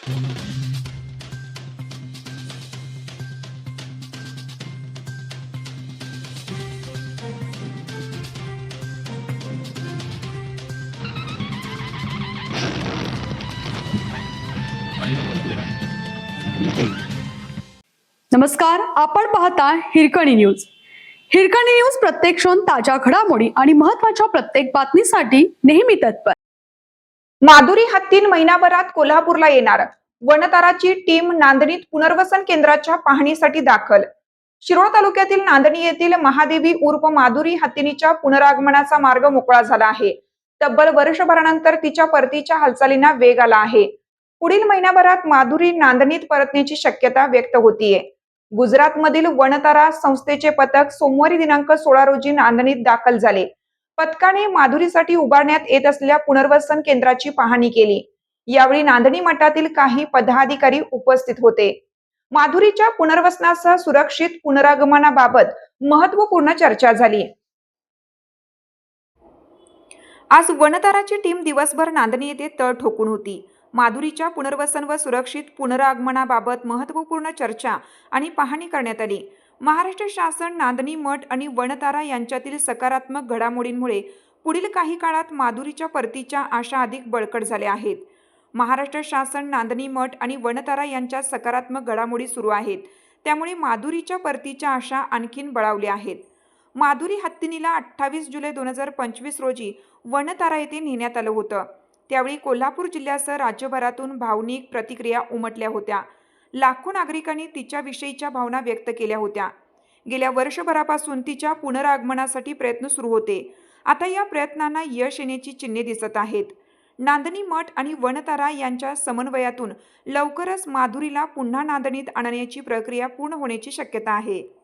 नमस्कार, आपण पाहता हिरकणी न्यूज. हिरकणी न्यूज प्रत्येक क्षण ताज्या घडामोडी आणि महत्त्वाच्या प्रत्येक बातमीसाठी नेहमी तत्पर. माधुरी हत्तीन महिनाभरात कोल्हापूरला येणार. वनताराची टीम नांदणीत पुनर्वसन केंद्राच्या पाहणीसाठी दाखल. शिरोळ तालुक्यातील नांदणी येथील महादेवी उर्फ माधुरी हत्तीनीच्या पुनरागमनाचा मार्ग मोकळा झाला आहे. तब्बल वर्षभरानंतर तिच्या परतीच्या हालचालींना वेग आला आहे. पुढील महिन्याभरात माधुरी नांदणीत परतण्याची शक्यता व्यक्त होतीये. गुजरातमधील वनतारा संस्थेचे पथक सोमवारी दिनांक 16 रोजी नांदणीत दाखल झाले. पथकाने माधुरीसाठी उभारण्यात येत असलेल्या पुनर्वसन केंद्राची पाहणी केली. यावेळी नांदणी मठातील काही पदाधिकारी उपस्थित होते. माधुरीच्या पुनर्वसनासह सुरक्षित पुनरागमनाबाबत महत्त्वपूर्ण चर्चा झाली. आज वनताराची टीम दिवसभर नांदणी येथे तळ ठोकून होती. माधुरीच्या पुनर्वसन व सुरक्षित पुनरागमनाबाबत महत्त्वपूर्ण चर्चा आणि पाहणी करण्यात आली. महाराष्ट्र शासन, नांदणी मठ आणि वनतारा यांच्यातील सकारात्मक घडामोडींमुळे पुढील काही काळात माधुरीच्या परतीच्या आशा अधिक बळकट झाल्या आहेत. महाराष्ट्र शासन, नांदणी मठ आणि वनतारा यांच्या सकारात्मक घडामोडी सुरू आहेत. त्यामुळे माधुरीच्या परतीच्या आशा आणखीन बळावल्या आहेत. माधुरी हत्तीनीला 28 जुलै 2025 रोजी वनतारा येथे नेण्यात आलं होतं. त्यावेळी कोल्हापूर जिल्ह्यासह राज्यभरातून भावनिक प्रतिक्रिया उमटल्या होत्या. लाखो नागरिकांनी तिच्याविषयीच्या भावना व्यक्त केल्या होत्या. गेल्या वर्षभरापासून तिच्या पुनरागमनासाठी प्रयत्न सुरू होते. आता या प्रयत्नांना यश येण्याची चिन्हे दिसत आहेत. नांदणी मठ आणि वनतारा यांच्या समन्वयातून लवकरच माधुरीला पुन्हा नांदणीत आणण्याची प्रक्रिया पूर्ण होण्याची शक्यता आहे.